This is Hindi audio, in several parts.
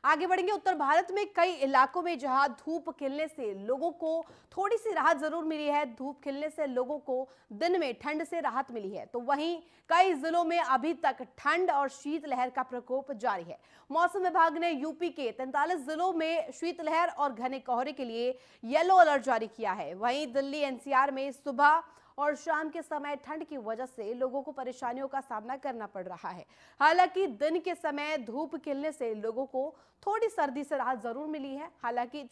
आगे बढ़ेंगे। उत्तर भारत में कई इलाकों में जहां धूप खिलने से लोगों को थोड़ी सी राहत जरूर मिली है, धूप खिलने से लोगों को दिन में ठंड से राहत मिली है, तो वहीं कई जिलों में अभी तक ठंड और शीतलहर का प्रकोप जारी है। मौसम विभाग ने यूपी के 43 जिलों में शीतलहर और घने कोहरे के लिए येलो अलर्ट जारी किया है। वहीं दिल्ली एनसीआर में सुबह और शाम के समय ठंड की वजह से लोगों को परेशानियों का सामना करना पड़ रहा है। हालांकि दिन के समय धूप खिलने से लोगों को थोड़ी सर्दी से राहत जरूर मिली है। हालांकि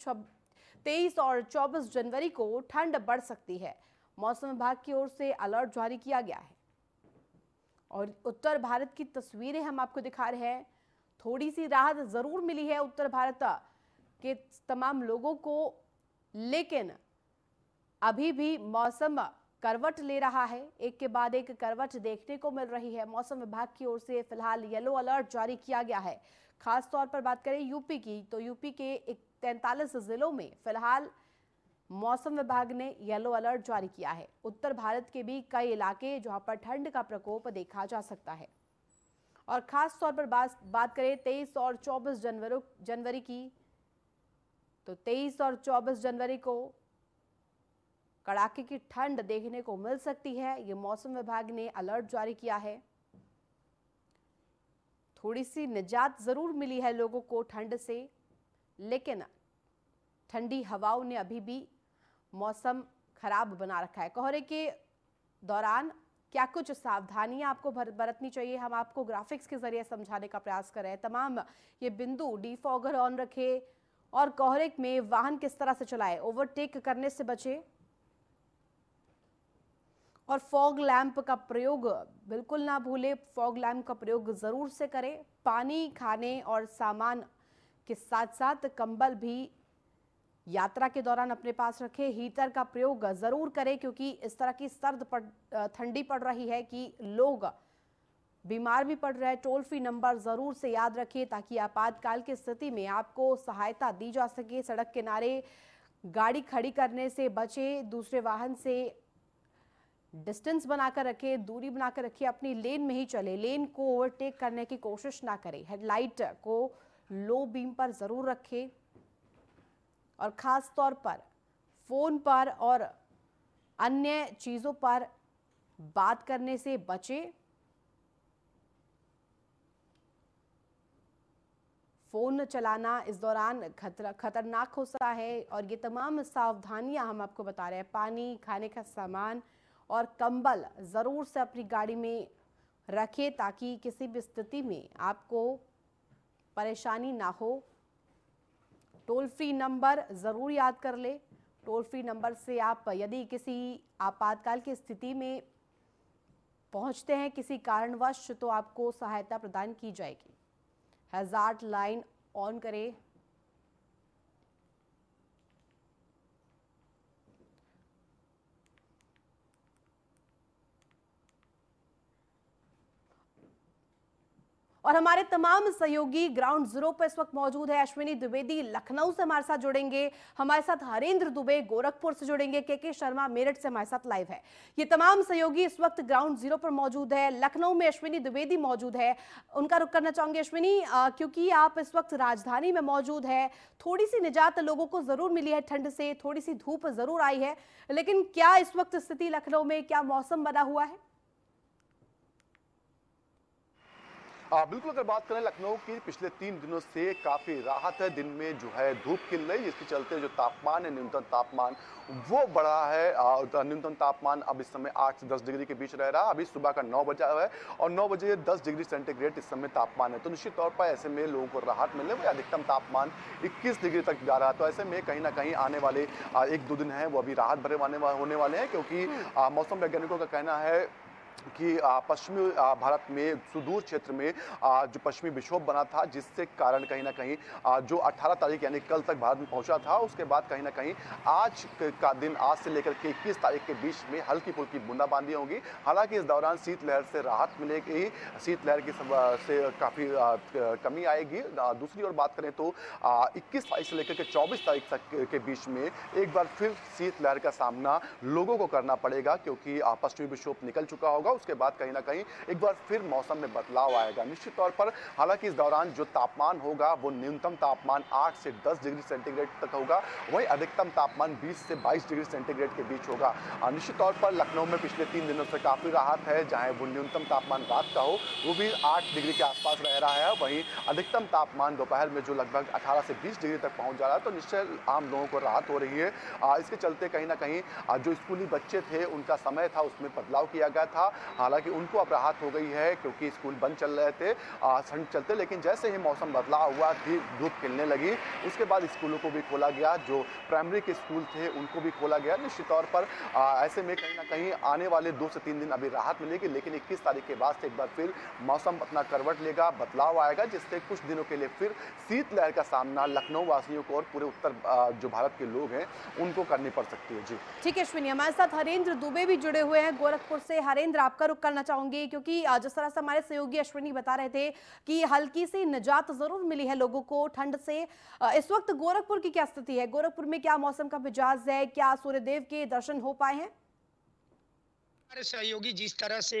23 और 24 जनवरी को ठंड बढ़ सकती है। मौसम विभाग की ओर से अलर्ट जारी किया गया है और उत्तर भारत की तस्वीरें हम आपको दिखा रहे हैं। थोड़ी सी राहत जरूर मिली है उत्तर भारत के तमाम लोगों को, लेकिन अभी भी मौसम करवट ले रहा है, एक के बाद एक करवट देखने को मिल रही है। मौसम विभाग की ओर से फिलहाल येलो अलर्ट जारी किया गया है। खास तौर पर बात करें यूपी की, तो यूपी के 43 जिलों में फिलहाल मौसम विभाग ने येलो अलर्ट जारी किया है। उत्तर भारत के भी कई इलाके जहां पर ठंड का प्रकोप देखा जा सकता है। और खास तौर पर बात करें 23 और 24 जनवरी की, तो 23 और 24 जनवरी को कड़ाके की ठंड देखने को मिल सकती है। ये मौसम विभाग ने अलर्ट जारी किया है। थोड़ी सी निजात जरूर मिली है लोगों को ठंड से, लेकिन ठंडी हवाओं ने अभी भी मौसम खराब बना रखा है। कोहरे के दौरान क्या कुछ सावधानियां आपको बरतनी चाहिए, हम आपको ग्राफिक्स के जरिए समझाने का प्रयास कर रहे हैं। तमाम ये बिंदु डीफॉगर ऑन रखे और कोहरे में वाहन किस तरह से चलाए, ओवरटेक करने से बचे और फॉग लैंप का प्रयोग बिल्कुल ना भूले। फॉग लैंप का प्रयोग जरूर से करें। पानी, खाने और सामान के साथ साथ कंबल भी यात्रा के दौरान अपने पास रखें। हीटर का प्रयोग जरूर करें क्योंकि इस तरह की ठंडी पड़ रही है कि लोग बीमार भी पड़ रहे हैं। टोल फ्री नंबर जरूर से याद रखें ताकि आपातकाल की स्थिति में आपको सहायता दी जा सके। सड़क किनारे गाड़ी खड़ी करने से बचें, दूसरे वाहन से डिस्टेंस बनाकर रखें, दूरी बनाकर रखिए, अपनी लेन में ही चले, लेन को ओवरटेक करने की कोशिश ना करें। हेडलाइट को लो बीम पर जरूर रखें और खास तौर पर फोन पर और अन्य चीजों पर बात करने से बचें। फोन चलाना इस दौरान खतरनाक हो सकता है और ये तमाम सावधानियां हम आपको बता रहे हैं। पानी, खाने का सामान और कंबल जरूर से अपनी गाड़ी में रखें ताकि किसी भी स्थिति में आपको परेशानी ना हो। टोल फ्री नंबर जरूर याद कर ले। टोल फ्री नंबर से आप यदि किसी आपातकाल की स्थिति में पहुंचते हैं किसी कारणवश, तो आपको सहायता प्रदान की जाएगी। हैजार्ड लाइन ऑन करें। और हमारे तमाम सहयोगी ग्राउंड जीरो पर इस वक्त मौजूद है। अश्विनी द्विवेदी लखनऊ से हमारे साथ जुड़ेंगे, हमारे साथ हरेंद्र दुबे गोरखपुर से जुड़ेंगे, के शर्मा मेरठ से हमारे साथ लाइव है। ये तमाम सहयोगी इस वक्त ग्राउंड जीरो पर मौजूद है। लखनऊ में अश्विनी द्विवेदी मौजूद है, उनका रुख करना चाहूंगे। अश्विनी, क्योंकि आप इस वक्त राजधानी में मौजूद है, थोड़ी सी निजात लोगों को जरूर मिली है ठंड से, थोड़ी सी धूप जरूर आई है, लेकिन क्या इस वक्त स्थिति लखनऊ में, क्या मौसम बना हुआ है? बिल्कुल, अगर बात करें लखनऊ की, पिछले 3 दिनों से काफ़ी राहत है। दिन में जो है धूप खिल रही है, जिसके चलते जो तापमान है, न्यूनतम तापमान वो बढ़ा है। न्यूनतम तापमान अब इस समय 8 से 10 डिग्री के बीच रह रहा है। अभी सुबह का 9 बजा है और 9 बजे 10 डिग्री सेंटीग्रेड इस समय तापमान है। तो निश्चित तौर पर ऐसे में लोगों को राहत मिलने में अधिकतम तापमान 21 डिग्री तक जा रहा है। तो ऐसे में कहीं ना कहीं आने वाले 1-2 दिन है वो अभी राहत भरे होने वाले हैं, क्योंकि मौसम वैज्ञानिकों का कहना है कि पश्चिमी भारत में सुदूर क्षेत्र में जो पश्चिमी विक्षोभ बना था, जिससे कारण कहीं ना कहीं जो 18 तारीख यानी कल तक भारत में पहुंचा था, उसके बाद कहीं ना कहीं आज का दिन, आज से लेकर के 21 तारीख के बीच में हल्की फुल्की बूंदाबांदी होगी। हालांकि इस दौरान शीतलहर से राहत मिलेगी, शीतलहर की से काफ़ी कमी आएगी। दूसरी ओर बात करें तो 21 तारीख से लेकर के 24 तारीख तक के बीच में एक बार फिर शीतलहर का सामना लोगों को करना पड़ेगा, क्योंकि पश्चिमी विक्षोभ निकल चुका होगा होगा, उसके बाद कहीं ना कहीं एक बार फिर मौसम में बदलाव आएगा निश्चित तौर पर। हालांकि इस दौरान जो तापमान होगा वो न्यूनतम तापमान 8 से 10 डिग्री सेंटीग्रेड तक होगा, वहीं अधिकतम तापमान 20 से 22 डिग्री सेंटीग्रेड के बीच होगा। निश्चित तौर पर लखनऊ में पिछले 3 दिनों से काफी राहत है, जहां वो न्यूनतम तापमान रात का हो वो भी 8 डिग्री के आसपास रह रहा है, वहीं अधिकतम तापमान दोपहर में जो लगभग 18 से 20 डिग्री तक पहुंच जा रहा है। तो निश्चय आम लोगों को राहत हो रही है। इसके चलते कहीं ना कहीं जो स्कूली बच्चे थे उनका समय था उसमें बदलाव किया गया था। हालांकि उनको अब राहत हो गई है क्योंकि स्कूल बंद चल रहे थे ठंड चलते, लेकिन जैसे ही मौसम बदलाव हुआ धूप खिलने लगी उसके बाद स्कूलों को भी खोला गया, जो प्राइमरी के स्कूल थे उनको भी खोला गया। निश्चित तौर पर ऐसे में कहीं ना कहीं आने वाले 2 से 3 दिन अभी राहत मिलेगी, लेकिन 21 तारीख के बाद से एक बार फिर मौसम अपना करवट लेगा, बदलाव आएगा, जिससे कुछ दिनों के लिए फिर शीतलहर का सामना लखनऊ वासियों को और पूरे उत्तर जो भारत के लोग हैं उनको करनी पड़ सकती है। जी ठीक है अश्विनी, हमारे साथ हरेंद्र दुबे भी जुड़े हुए हैं गोरखपुर से। हरेंद्र, आपका रुख करना चाहूंगी क्योंकि जिस तरह से हमारे सहयोगी अश्विनी बता रहे थे कि हल्की सी निजात जरूर मिली है लोगों को ठंड से। इस वक्त गोरखपुर की क्या स्थिति है? गोरखपुर में क्या मौसम का मिजाज है? क्या सूर्यदेव के दर्शन हो पाए हैं? हमारे सहयोगी जिस तरह से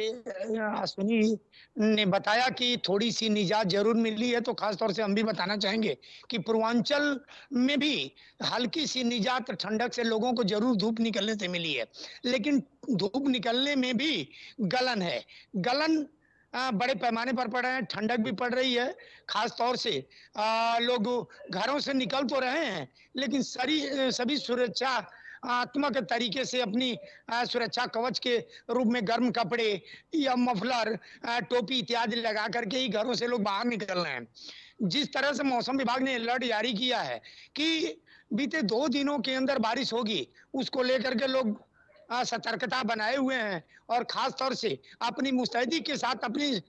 अश्विनी ने बताया कि थोड़ी सी निजात जरूर मिली है, तो खास तौर से हम भी बताना चाहेंगे कि पूर्वांचल में भी हल्की सी निजात ठंडक से लोगों को जरूर धूप निकलने से मिली है, लेकिन धूप निकलने में भी गलन है। गलन बड़े पैमाने पर पड़ रहे हैं, ठंडक भी पड़ रही है। खास तौर से लोग घरों से निकल तो रहे हैं, लेकिन सभी सुरक्षात्मक तरीके से अपनी सुरक्षा कवच के रूप में गर्म कपड़े या मफलर, टोपी इत्यादि लगा करके ही घरों से लोग बाहर निकल रहे हैं। जिस तरह से मौसम विभाग ने अलर्ट जारी किया है कि बीते 2 दिनों के अंदर बारिश होगी, उसको लेकर के लोग सतर्कता बनाए हुए हैं और खास तौर से अपनी मुस्तैदी के साथ अपनी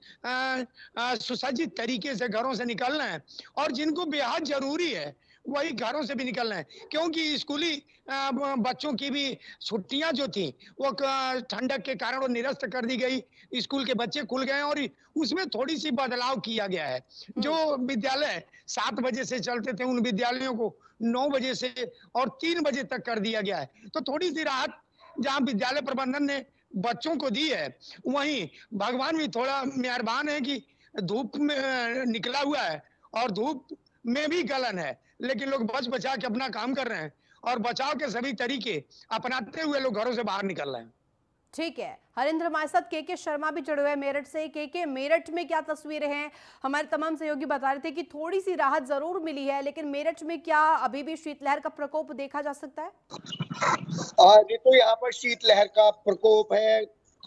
सुसज्जित तरीके से घरों से निकल रहे हैं, और जिनको बेहद जरूरी है वही घरों से भी निकल रहे हैं, क्योंकि स्कूली बच्चों की भी छुट्टियां जो थी वो ठंडक के कारण वो निरस्त कर दी गई। स्कूल के बच्चे खुल गए और उसमें थोड़ी सी बदलाव किया गया है। जो विद्यालय 7 बजे से चलते थे उन विद्यालयों को 9 बजे से और 3 बजे तक कर दिया गया है। तो थोड़ी सी राहत जहां विद्यालय प्रबंधन ने बच्चों को दी है, वहीं भगवान भी थोड़ा मेहरबान है कि धूप में निकला हुआ है और धूप में भी गलन है, लेकिन लोग बच बचा के अपना काम कर रहे हैं और बचाव के सभी तरीके अपनाते हुए लोग घरों से बाहर निकल रहे हैं। ठीक है हरिंद्र, हमारे साथ के शर्मा भी जुड़े हुए हैं मेरठ से। के मेरठ में क्या तस्वीरें हैं? हमारे तमाम सहयोगी बता रहे थे कि थोड़ी सी राहत जरूर मिली है, लेकिन मेरठ में क्या अभी भी शीतलहर का प्रकोप देखा जा सकता है? देखो, यहाँ पर शीतलहर का प्रकोप है,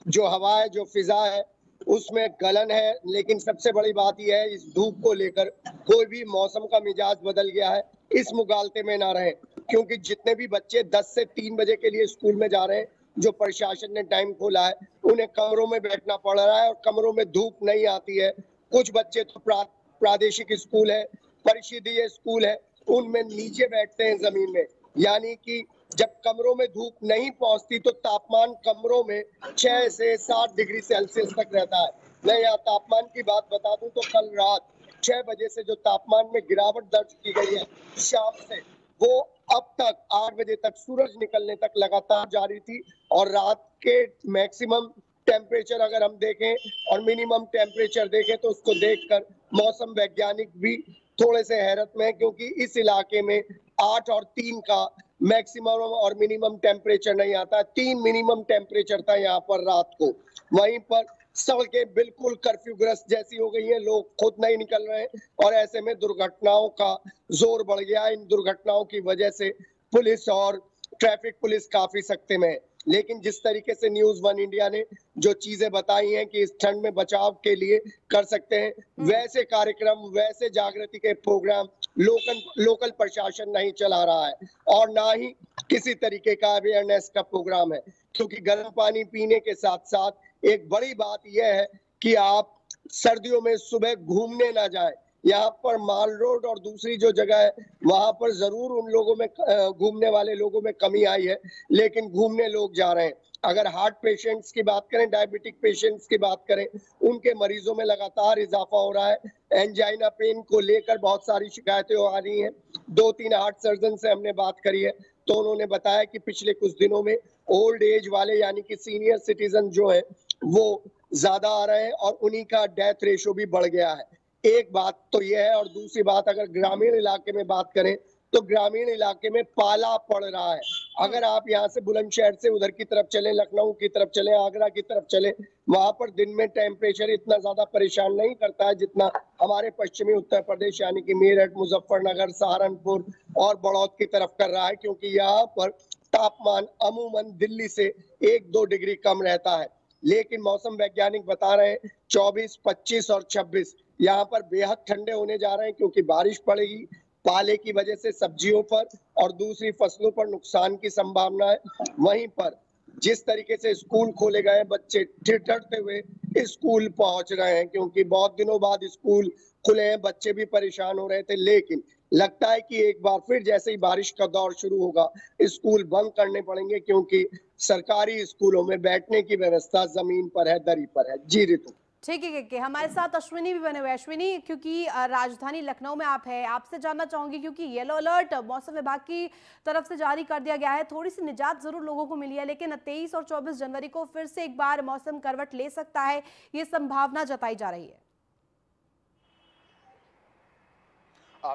जो हवा है, जो फिजा है उसमें गलन है, लेकिन सबसे बड़ी बात यह है इस धूप को लेकर कोई भी मौसम का मिजाज बदल गया है, इस मुगालते में ना रहे, क्योंकि जितने भी बच्चे 10 से 3 बजे के लिए स्कूल में जा रहे हैं, जो प्रशासन ने टाइम खोला है, उन्हें कमरों में बैठना पड़ रहा है और कमरों में धूप नहीं आती है। कुछ बच्चे तो प्रादेशिक स्कूल है, परिषदीय स्कूल है, उनमें नीचे बैठते हैं जमीन में, यानी कि जब कमरों में धूप नहीं पहुंचती तो तापमान कमरों में 6 से 7 डिग्री सेल्सियस तक रहता है। मैं यहाँ तापमान की बात बता दूं तो कल रात 6 बजे से जो तापमान में गिरावट दर्ज की गई है शाम से, वो अब तक 8 बजे तक सूरज निकलने तक लगातार जारी थी। और रात के मैक्सिमम टेम्परेचर अगर हम देखें और मिनिमम टेम्परेचर देखें तो उसको देखकर मौसम वैज्ञानिक भी थोड़े से हैरत में है, क्योंकि इस इलाके में 8 और 3 का मैक्सिमम और मिनिमम टेम्परेचर नहीं आता। 3 मिनिमम टेम्परेचर था यहाँ पर रात को। वहीं पर सड़कें बिल्कुल कर्फ्यू ग्रस्त जैसी हो गई हैं, लोग खुद नहीं निकल रहे हैं और ऐसे में दुर्घटनाओं का जोर बढ़ गया। इन दुर्घटनाओं की वजह से पुलिस और ट्रैफिक पुलिस काफी सख्ते में है। लेकिन जिस तरीके से न्यूज़ 1 इंडिया ने जो चीजें बताई हैं कि इस ठंड में बचाव के लिए कर सकते हैं, वैसे कार्यक्रम, वैसे जागृति के प्रोग्राम लोकल प्रशासन नहीं चला रहा है और ना ही किसी तरीके का अवेयरनेस का प्रोग्राम है, क्योंकि गर्म पानी पीने के साथ साथ एक बड़ी बात यह है कि आप सर्दियों में सुबह घूमने ना जाएं। यहाँ पर माल रोड और दूसरी जो जगह है वहां पर जरूर उन लोगों में घूमने वाले लोगों में कमी आई है, लेकिन घूमने लोग जा रहे हैं। अगर हार्ट पेशेंट्स की बात करें, डायबिटिक पेशेंट्स की बात करें, उनके मरीजों में लगातार इजाफा हो रहा है। एंजाइना पेन को लेकर बहुत सारी शिकायतें आ रही हैं। 2-3 हार्ट सर्जन से हमने बात करी है तो उन्होंने बताया कि पिछले कुछ दिनों में ओल्ड एज वाले यानी कि सीनियर सिटीजन जो है वो ज्यादा आ रहे हैं और उन्हीं का डेथ रेशो भी बढ़ गया है। एक बात तो यह है, और दूसरी बात अगर ग्रामीण इलाके में बात करें तो ग्रामीण इलाके में पाला पड़ रहा है। अगर आप यहाँ से बुलंदशहर से उधर की तरफ चले, लखनऊ की तरफ चले, आगरा की तरफ चले, वहां पर दिन में टेम्परेचर इतना ज्यादा परेशान नहीं करता है जितना हमारे पश्चिमी उत्तर प्रदेश यानी कि मेरठ, मुजफ्फरनगर, सहारनपुर और बड़ौद की तरफ कर रहा है, क्योंकि यहाँ पर तापमान अमूमन दिल्ली से 1-2 डिग्री कम रहता है। लेकिन मौसम वैज्ञानिक बता रहे हैं 24, 25 और 26 यहाँ पर बेहद ठंडे होने जा रहे हैं, क्योंकि बारिश पड़ेगी। पाले की वजह से सब्जियों पर और दूसरी फसलों पर नुकसान की संभावना है। वहीं पर जिस तरीके से स्कूल खोले गए, बच्चे ठिठुरते हुए स्कूल पहुंच रहे हैं, क्योंकि बहुत दिनों बाद स्कूल खुले हैं, बच्चे भी परेशान हो रहे थे। लेकिन लगता है कि एक बार फिर जैसे ही बारिश का दौर शुरू होगा, स्कूल बंद करने पड़ेंगे, क्योंकि सरकारी स्कूलों में बैठने की व्यवस्था जमीन पर है, दरी पर है। जी ऋतु। ठीक है के हमारे साथ अश्विनी भी बने हुए। अश्विनी, क्योंकि राजधानी लखनऊ में आप हैं, आपसे जानना चाहूंगी, क्योंकि येलो अलर्ट मौसम विभाग की तरफ से जारी कर दिया गया है, थोड़ी सी निजात जरूर लोगों को मिली है, लेकिन 23 और 24 जनवरी को फिर से एक बार मौसम करवट ले सकता है, ये संभावना जताई जा रही है।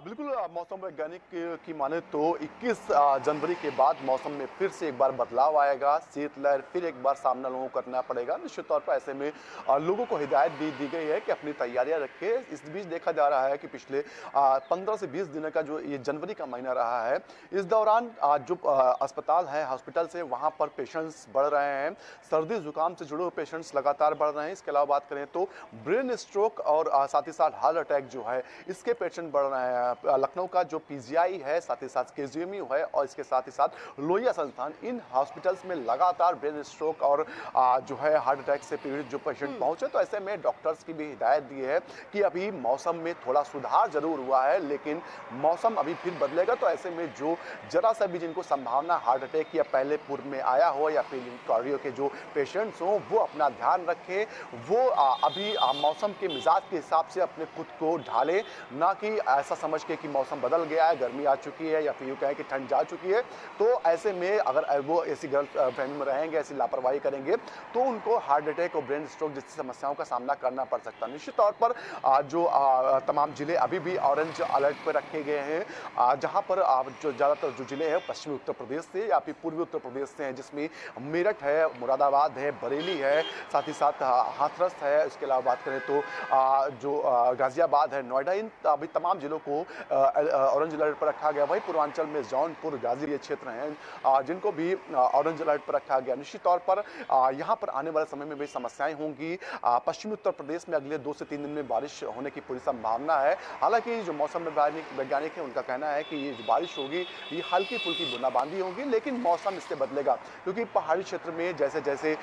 बिल्कुल, मौसम वैज्ञानिक की माने तो 21 जनवरी के बाद मौसम में फिर से एक बार बदलाव आएगा, शीतलहर फिर एक बार सामना लोगों को करना पड़ेगा। निश्चित तौर पर ऐसे में लोगों को हिदायत भी दी गई है कि अपनी तैयारियां रखें। इस बीच देखा जा रहा है कि पिछले 15 से 20 दिनों का जो ये जनवरी का महीना रहा है, इस दौरान जो अस्पताल है, हॉस्पिटल से वहाँ पर पेशेंट्स बढ़ रहे हैं, सर्दी जुकाम से जुड़े हुए पेशेंट्स लगातार बढ़ रहे हैं। इसके अलावा बात करें तो ब्रेन स्ट्रोक और साथ ही साथ हार्ट अटैक जो है, इसके पेशेंट बढ़ रहे हैं। लखनऊ का जो पीजीआई है, साथ ही साथ केजीएमयू है और इसके साथ ही साथ लोहिया संस्थान, इन हॉस्पिटल्स में लगातार ब्रेन स्ट्रोक और जो है हार्ट अटैक से पीड़ित जो पेशेंट पहुंचे। तो ऐसे में डॉक्टर्स की भी हिदायत दी है कि अभी मौसम में थोड़ा सुधार जरूर हुआ है, लेकिन मौसम अभी फिर बदलेगा। तो ऐसे में जो जरा सा भी जिनको संभावना हार्ट अटैक या पहले पूर्व में आया हो या फिर कार्डियो के जो पेशेंट्स हों, वो अपना ध्यान रखें। वो अभी मौसम के मिजाज के हिसाब से अपने खुद को ढाले, ना कि ऐसा समझ के कि मौसम बदल गया है, गर्मी आ चुकी है या फिर यूं कहें कि ठंड जा चुकी है। तो ऐसे में अगर वो ऐसी गलत फहमी में रहेंगे, ऐसी लापरवाही करेंगे, तो उनको हार्ट अटैक और ब्रेन स्ट्रोक जैसी समस्याओं का सामना करना पड़ सकता है। निश्चित तौर पर जो तमाम जिले अभी भी ऑरेंज अलर्ट पर रखे गए हैं, जहां पर जो ज़्यादातर जो जिले हैं पश्चिमी उत्तर प्रदेश से या फिर पूर्वी उत्तर प्रदेश से हैं, जिसमें मेरठ है, मुरादाबाद है, बरेली है, साथ ही साथ हाथरस है। इसके अलावा बात करें तो जो गाजियाबाद है, नोएडा, इन अभी तमाम जिलों को ऑरेंज अलर्ट पर रखा गया। वही पूर्वांचल में जौनपुर, गाजी, ये क्षेत्र हैं जिनको भी ऑरेंज अलर्ट पर रखा गया। निश्चित तौर पर यहाँ पर आने वाले समय में भी समस्याएं होंगी। पश्चिमी उत्तर प्रदेश में अगले 2 से 3 दिन में बारिश होने की पूरी संभावना है। हालांकि जो मौसम वैज्ञानिक है, उनका कहना है कि ये जो बारिश होगी ये हल्की फुल्की बूंदाबांदी होगी, लेकिन मौसम इससे बदलेगा, क्योंकि पहाड़ी क्षेत्र में जैसे जैसे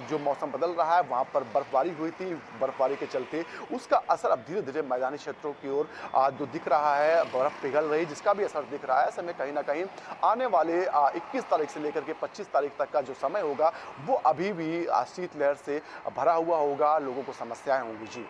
जो मौसम बदल रहा है, वहाँ पर बर्फबारी हुई थी। बर्फबारी के चलते उसका असर अब धीरे धीरे मैदानी क्षेत्रों की ओर जो दिख रहा है, बर्फ पिघल रही, जिसका भी असर दिख रहा है। ऐसे में कहीं ना कहीं आने वाले 21 तारीख से लेकर के 25 तारीख तक का जो समय होगा, वो अभी भी शीतलहर से भरा हुआ होगा, लोगों को समस्याएं होंगी। जी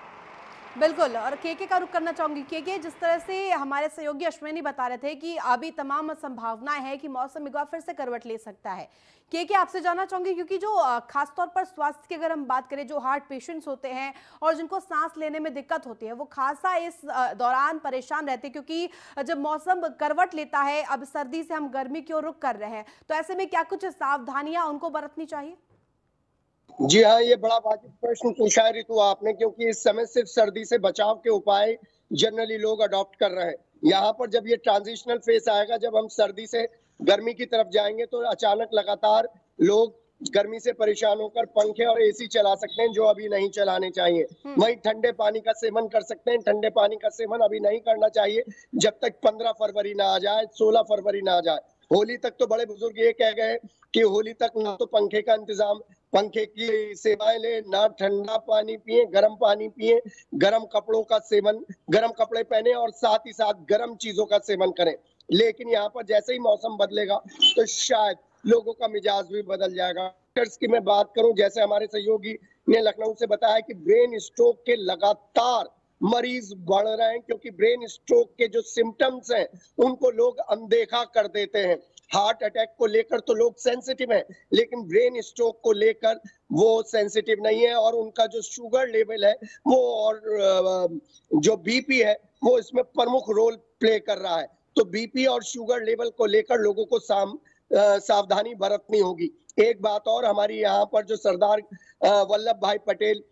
बिल्कुल, और केके का रुख करना चाहूंगी। केके, जिस तरह से हमारे सहयोगी अश्विनी बता रहे थे कि अभी तमाम संभावनाएं हैं कि मौसम एक बार फिर से करवट ले सकता है, केके आपसे जानना चाहूंगी, क्योंकि जो खासतौर पर स्वास्थ्य की अगर हम बात करें, जो हार्ट पेशेंट्स होते हैं और जिनको सांस लेने में दिक्कत होती है, वो खासा इस दौरान परेशान रहते हैं, क्योंकि जब मौसम करवट लेता है, अब सर्दी से हम गर्मी की ओर रुख कर रहे हैं, तो ऐसे में क्या कुछ सावधानियां उनको बरतनी चाहिए? जी हाँ, ये बड़ा वाजिब प्रश्न पूछा है ऋतु आपने, क्योंकि इस समय सिर्फ सर्दी से बचाव के उपाय जनरली लोग अडॉप्ट कर रहे हैं। यहाँ पर जब ये ट्रांजिशनल फेज आएगा, जब हम सर्दी से गर्मी की तरफ जाएंगे, तो अचानक लगातार लोग गर्मी से परेशान होकर पंखे और एसी चला सकते हैं, जो अभी नहीं चलाने चाहिए। वहीं ठंडे पानी का सेवन कर सकते हैं, ठंडे पानी का सेवन अभी नहीं करना चाहिए जब तक 15 फरवरी ना आ जाए, 16 फरवरी ना आ जाए। होली तक तो बड़े बुजुर्ग ये कह गए कि होली तक ना तो पंखे का इंतजाम, पंखे की सेवाएं ले, ना ठंडा पानी पिए, गर्म पानी पिए, गर्म कपड़ों का सेवन, गर्म कपड़े पहने और साथ ही साथ गर्म चीजों का सेवन करें। लेकिन यहाँ पर जैसे ही मौसम बदलेगा तो शायद लोगों का मिजाज भी बदल जाएगा। डॉक्टर्स की मैं बात करूं, जैसे हमारे सहयोगी ने लखनऊ से बताया कि ब्रेन स्ट्रोक के लगातार मरीज बढ़ रहे हैं, क्योंकि ब्रेन स्ट्रोक के जो सिम्टम्स हैं उनको लोग अनदेखा कर देते हैं। हार्ट अटैक को लेकर तो लोग सेंसिटिव हैं, लेकिन ब्रेन स्ट्रोक को लेकर वो सेंसिटिव नहीं है, और उनका जो शुगर लेवल है वो और जो बीपी है वो इसमें प्रमुख रोल प्ले कर रहा है। तो बीपी और शुगर लेवल को लेकर लोगों को सावधानी बरतनी होगी। एक बात और, हमारी यहाँ पर जो सरदार वल्लभ भाई पटेल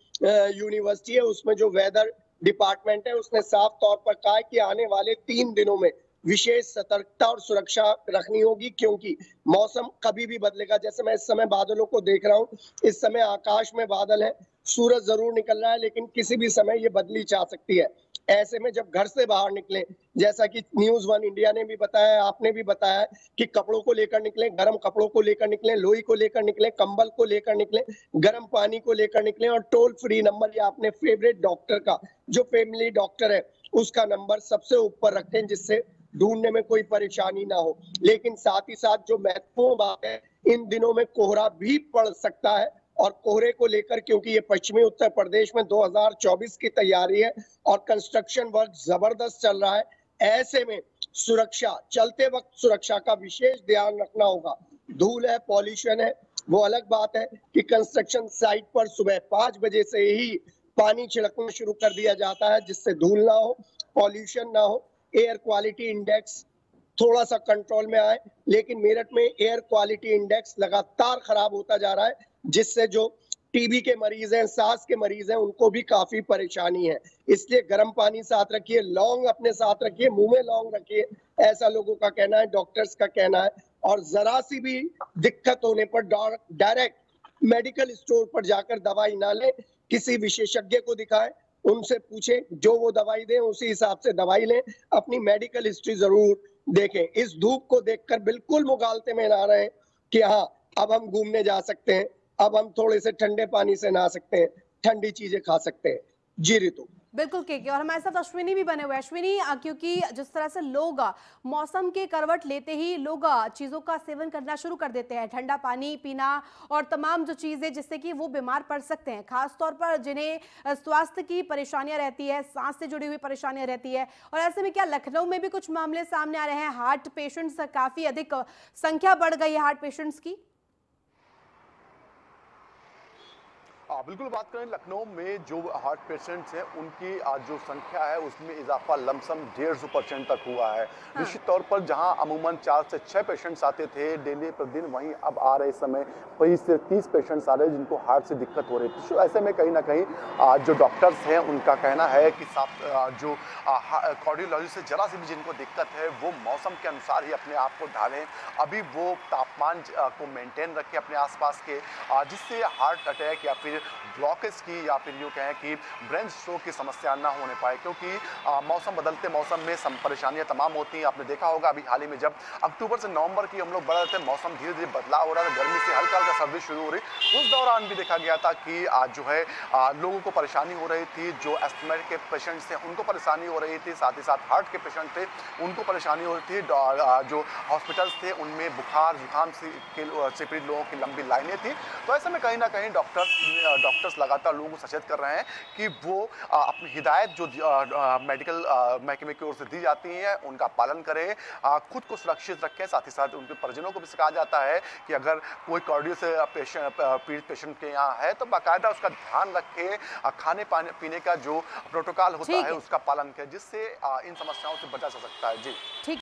यूनिवर्सिटी है, उसमें जो वेदर डिपार्टमेंट है उसने साफ तौर पर कहा है कि आने वाले 3 दिनों में विशेष सतर्कता और सुरक्षा रखनी होगी, क्योंकि मौसम कभी भी बदलेगा। जैसे मैं इस समय बादलों को देख रहा हूँ, इस समय आकाश में बादल है, सूरज जरूर निकल रहा है, लेकिन किसी भी समय ये बदली जा सकती है। ऐसे में जब घर से बाहर निकले, जैसा कि न्यूज़ 1 इंडिया ने भी बताया, आपने भी बताया कि कपड़ों को लेकर निकले, गर्म कपड़ों को लेकर निकले, लोई को लेकर निकले, कंबल को लेकर निकले, गर्म पानी को लेकर निकले, और टोल फ्री नंबर या अपने फेवरेट डॉक्टर का, जो फैमिली डॉक्टर है उसका नंबर सबसे ऊपर रखें, जिससे ढूंढने में कोई परेशानी ना हो। लेकिन साथ ही साथ जो महत्वपूर्ण बात है, इन दिनों में कोहरा भी पड़ सकता है, और कोहरे को लेकर, क्योंकि ये पश्चिमी उत्तर प्रदेश में 2024 की तैयारी है और कंस्ट्रक्शन वर्क जबरदस्त चल रहा है, ऐसे में चलते वक्त सुरक्षा का विशेष ध्यान रखना होगा। धूल है, पॉल्यूशन है, वो अलग बात है कि कंस्ट्रक्शन साइट पर सुबह 5 बजे से ही पानी छिड़कना शुरू कर दिया जाता है, जिससे धूल ना हो, पॉल्यूशन ना हो, एयर क्वालिटी इंडेक्स थोड़ा सा कंट्रोल में आए। लेकिन मेरठ में एयर क्वालिटी इंडेक्स लगातार खराब होता जा रहा है, जिससे जो टीबी के मरीज हैं, सांस के मरीज हैं, उनको भी काफी परेशानी है। इसलिए गर्म पानी साथ रखिए, लौंग अपने साथ रखिए, मुंह में लौंग रखिए, ऐसा लोगों का कहना है, डॉक्टर्स का कहना है। और जरा सी भी दिक्कत होने पर डायरेक्ट मेडिकल स्टोर पर जाकर दवाई ना लें, किसी विशेषज्ञ को दिखाएं, उनसे पूछें, जो वो दवाई दें उसी हिसाब से दवाई लें, अपनी मेडिकल हिस्ट्री जरूर देखें। इस धूप को देखकर बिल्कुल मुगालते में ना रहे कि हाँ अब हम घूमने जा सकते हैं, अब हम थोड़े से ठंडे पानी से नहा सकते हैं, ठंडी चीजें खा सकते हैं। जी ऋतु। बिल्कुल केके, और हमारे साथ अश्विनी भी बने हुए। अश्विनी, क्योंकि जिस तरह से लोग मौसम के करवट लेते ही लोग चीज़ों का सेवन करना शुरू कर देते हैं, ठंडा पानी पीना और तमाम जो चीज़ें जिससे कि वो बीमार पड़ सकते हैं, खासतौर पर जिन्हें स्वास्थ्य की परेशानियां रहती है, सांस से जुड़ी हुई परेशानियां रहती है। और ऐसे में क्या लखनऊ में भी कुछ मामले सामने आ रहे हैं? हार्ट पेशेंट्स काफ़ी अधिक संख्या बढ़ गई है हार्ट पेशेंट्स की। बिल्कुल बात करें लखनऊ में जो हार्ट पेशेंट्स हैं उनकी जो संख्या है उसमें इजाफा लमसम 150% तक हुआ है। निश्चित तौर पर जहां अमूमन 4 से 6 पेशेंट्स आते थे डेली प्रतिदिन, वहीं अब आ रहे समय 20 से 30 पेशेंट्स आ रहे हैं जिनको हार्ट से दिक्कत हो रही है। तो ऐसे में कहीं ना कहीं जो डॉक्टर्स हैं उनका कहना है कि जो कार्डियोलॉजी से जरा सी भी जिनको दिक्कत है वो मौसम के अनुसार ही अपने आप को ढालें, अभी वो तापमान को मेंटेन रखें अपने आसपास के, जिससे हार्ट अटैक या फिर ब्लॉकेज की या फिर यूँ कहें कि ब्रेन स्ट्रोक की समस्या ना होने पाए, क्योंकि मौसम बदलते मौसम में परेशानियां तमाम होती हैं। आपने देखा होगा अभी हाल ही में जब अक्टूबर से नवंबर की हम लोग बढ़ रहे थे, मौसम धीरे धीरे बदलाव हो रहा था, गर्मी से हल्का हल्का सर्दी शुरू हो रही, उस दौरान भी देखा गया था कि जो है लोगों को परेशानी हो रही थी, जो एस्थमेटिक के पेशेंट्स थे उनको परेशानी हो रही थी, साथ ही साथ हार्ट के पेशेंट थे उनको परेशानी हो रही थी, जो हॉस्पिटल्स थे उनमें बुखार जुकाम से पीड़ित लोगों की लंबी लाइनें थी। तो ऐसे में कहीं ना कहीं डॉक्टर्स लगातार लोगों को सचेत कर रहे हैं कि वो अपनी हिदायत जो मेडिकल महकमे की ओर से दी जाती है उनका पालन करें, खुद को सुरक्षित रखें। साथ ही साथ उनके परिजनों को भी कहा जाता है कि अगर कोई कार्डियो से पीड़ित पेशेंट के यहाँ है तो बाकायदा उसका ध्यान रखें, खाने पीने का जो प्रोटोकॉल होता है उसका पालन करें, जिससे इन समस्याओं से बचा जा सकता है। जी।